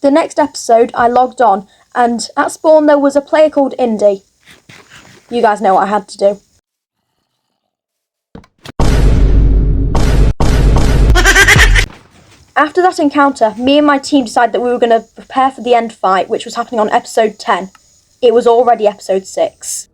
The next episode, I logged on, and at spawn there was a player called Indy. You guys know what I had to do. After that encounter, me and my team decided that we were going to prepare for the end fight, which was happening on episode 10. It was already episode 6.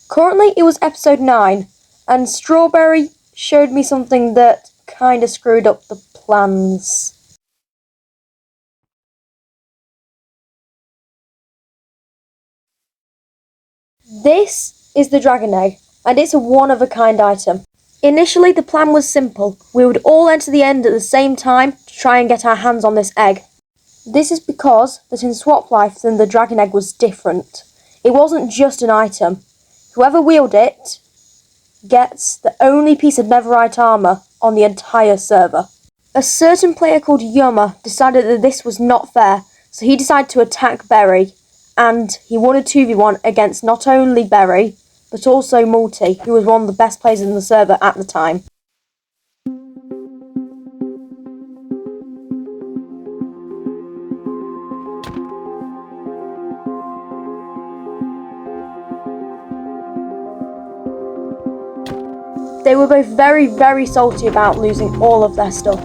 Currently, it was episode 9, and Strawberry showed me something that kinda screwed up the plans. This is the dragon egg, and it's a one-of-a-kind item. Initially, the plan was simple. We would all enter the end at the same time to try and get our hands on this egg. This is because that in Swap Life, then the dragon egg was different. It wasn't just an item. Whoever wielded it gets the only piece of netherite armor on the entire server. A certain player called Yummer decided that this was not fair, so he decided to attack Berry, and he won a 2v1 against not only Berry, but also Multi, who was one of the best players in the server at the time. They were both very, very salty about losing all of their stuff.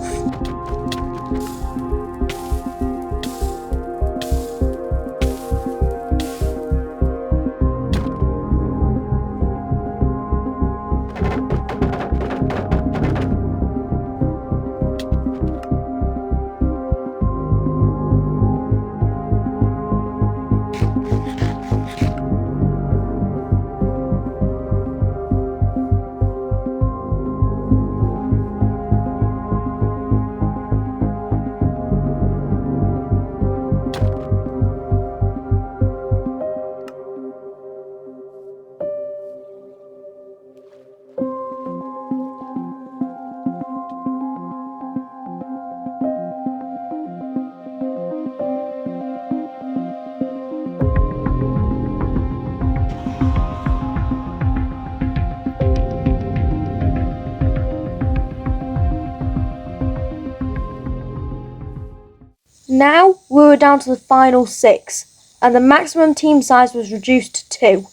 Now we were down to the final 6, and the maximum team size was reduced to 2,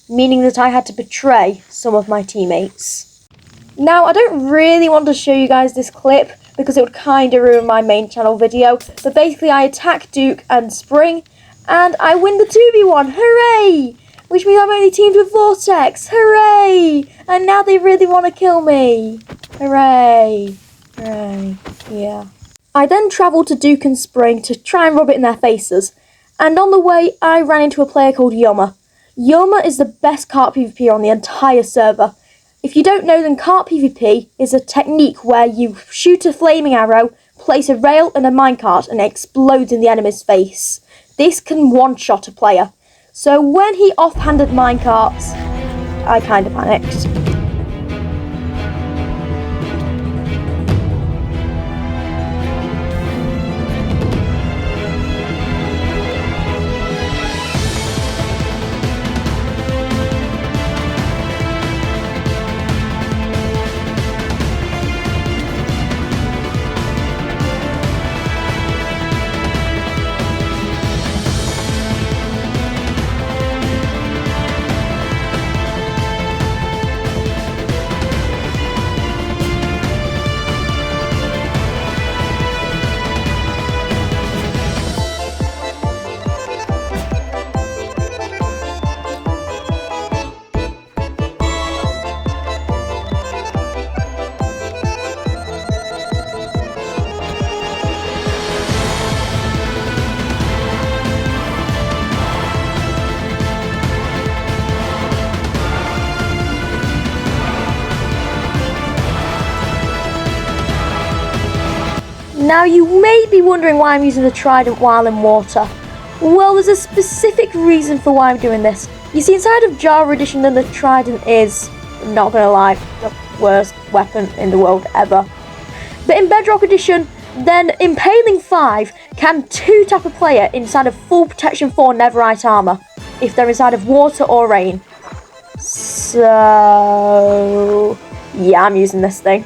meaning that I had to betray some of my teammates. Now, I don't really want to show you guys this clip because it would kind of ruin my main channel video, but basically I attack Duke and Spring, and I win the 2v1, hooray! Which means I'm only teamed with Vortex, hooray! And now they really want to kill me, hooray, hooray, yeah. I then travelled to Duke and Spring to try and rub it in their faces, and on the way I ran into a player called Yoma. Yoma is the best cart PvP on the entire server. If you don't know, then cart PvP is a technique where you shoot a flaming arrow, place a rail and a minecart, and it explodes in the enemy's face. This can one-shot a player. So when he offhanded minecarts, I kind of panicked. Now you may be wondering why I'm using the trident while in water. Well, there's a specific reason for why I'm doing this. You see, inside of Java Edition, then the trident is, not gonna lie, the worst weapon in the world ever. But in Bedrock Edition, then Impaling 5 can 2-tap a player inside of full protection 4 Netherite armor, if they're inside of water or rain. So yeah, I'm using this thing.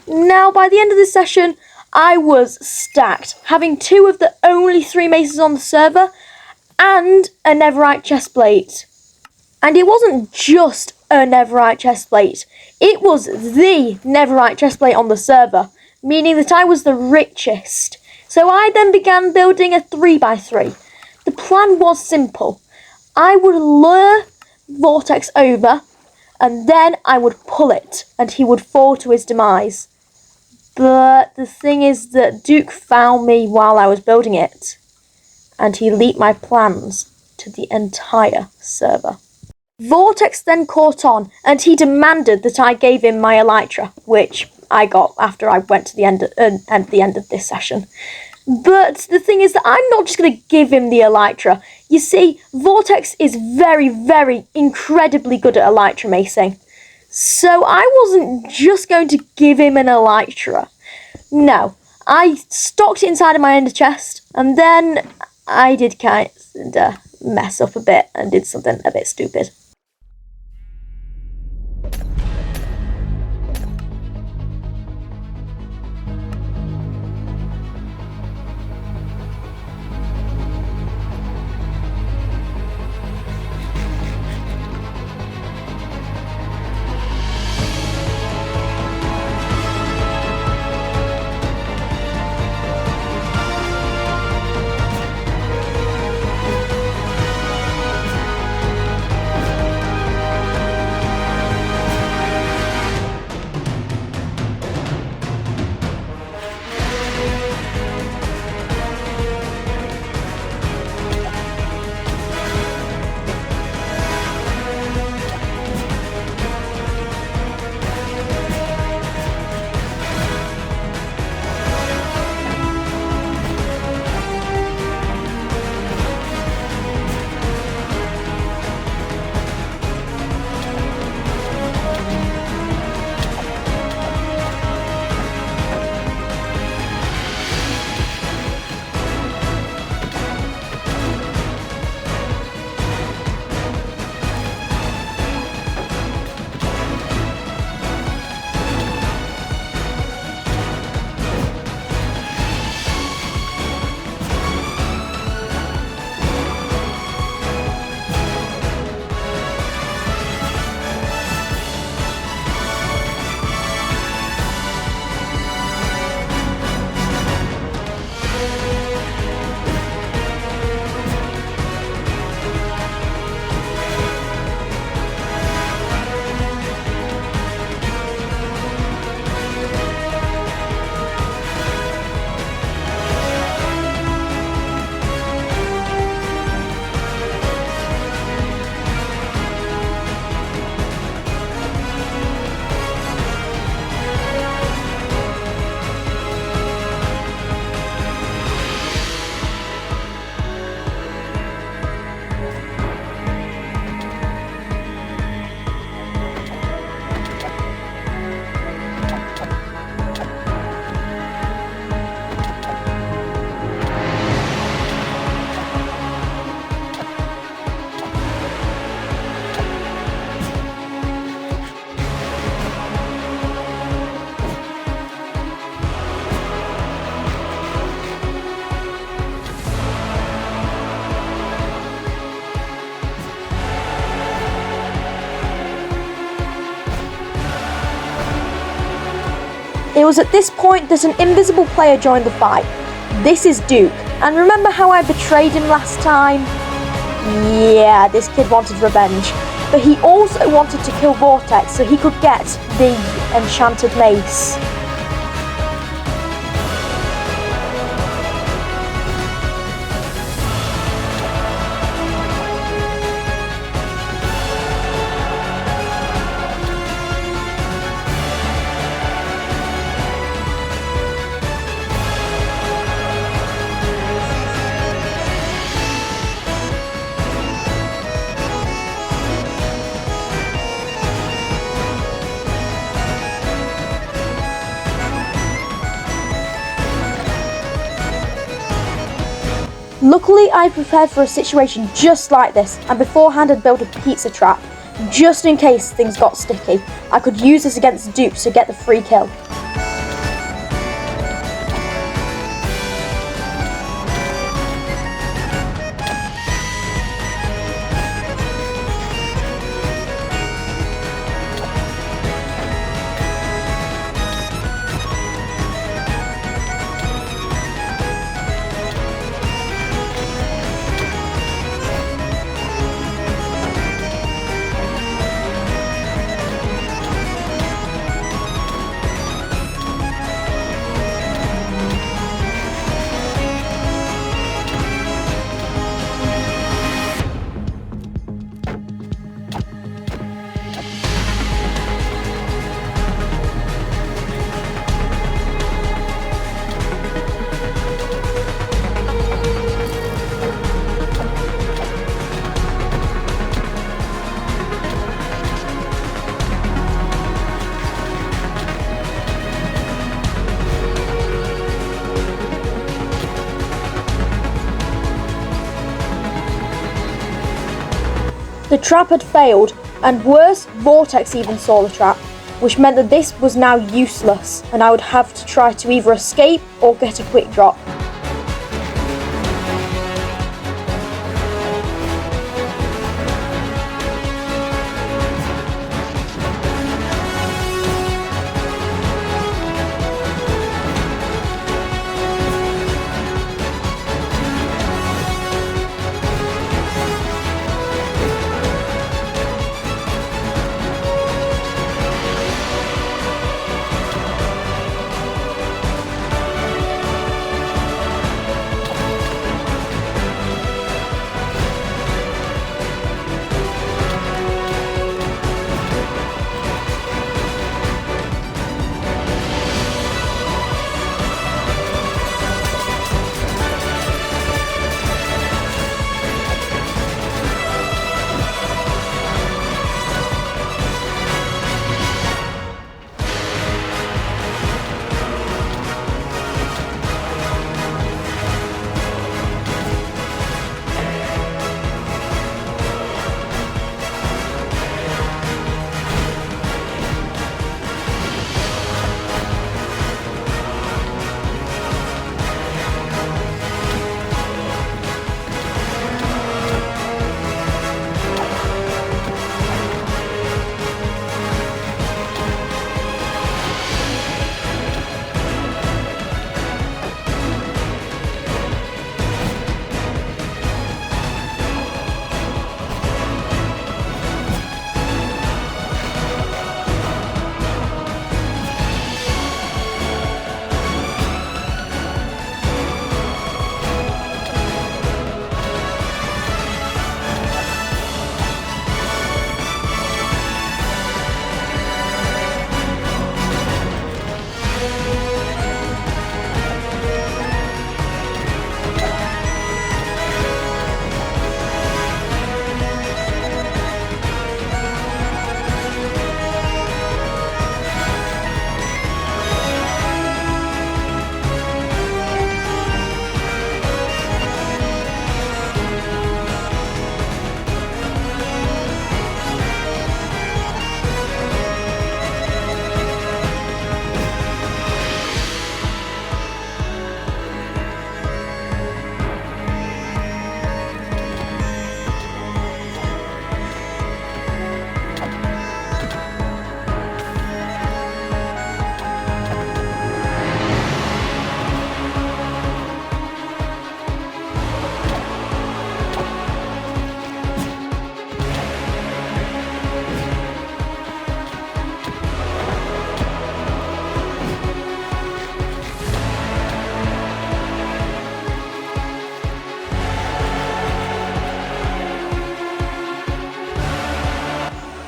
Now, by the end of this session, I was stacked, having 2 of the only 3 maces on the server, and a Netherite chestplate. And it wasn't just a Netherite chestplate, it was the Netherite chestplate on the server, meaning that I was the richest. So I then began building a 3x3. The plan was simple. I would lure Vortex over, and then I would pull it, and he would fall to his demise. But the thing is that Duke found me while I was building it, and he leaked my plans to the entire server. Vortex then caught on, and he demanded that I gave him my elytra, which I got after I went to the end of this session. But the thing is that I'm not just going to give him the elytra. You see, Vortex is very, very incredibly good at elytra macing. So I wasn't just going to give him an elytra. No, I stocked it inside of my ender chest, and then I did kind of mess up a bit and did something a bit stupid. It was at this point that an invisible player joined the fight. This is Duke, and remember how I betrayed him last time? Yeah, this kid wanted revenge, but he also wanted to kill Vortex so he could get the enchanted mace. Luckily, I prepared for a situation just like this, and beforehand had built a pizza trap, just in case things got sticky. I could use this against Duke to get the free kill. The trap had failed, and worse, Vortex even saw the trap, which meant that this was now useless, and I would have to try to either escape or get a quick drop.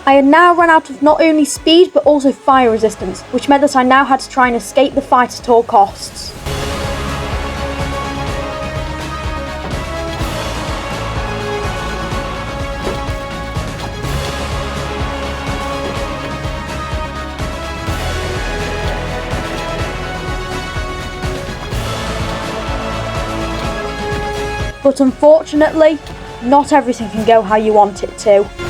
I had now run out of not only speed but also fire resistance, which meant that I now had to try and escape the fight at all costs. But unfortunately, not everything can go how you want it to.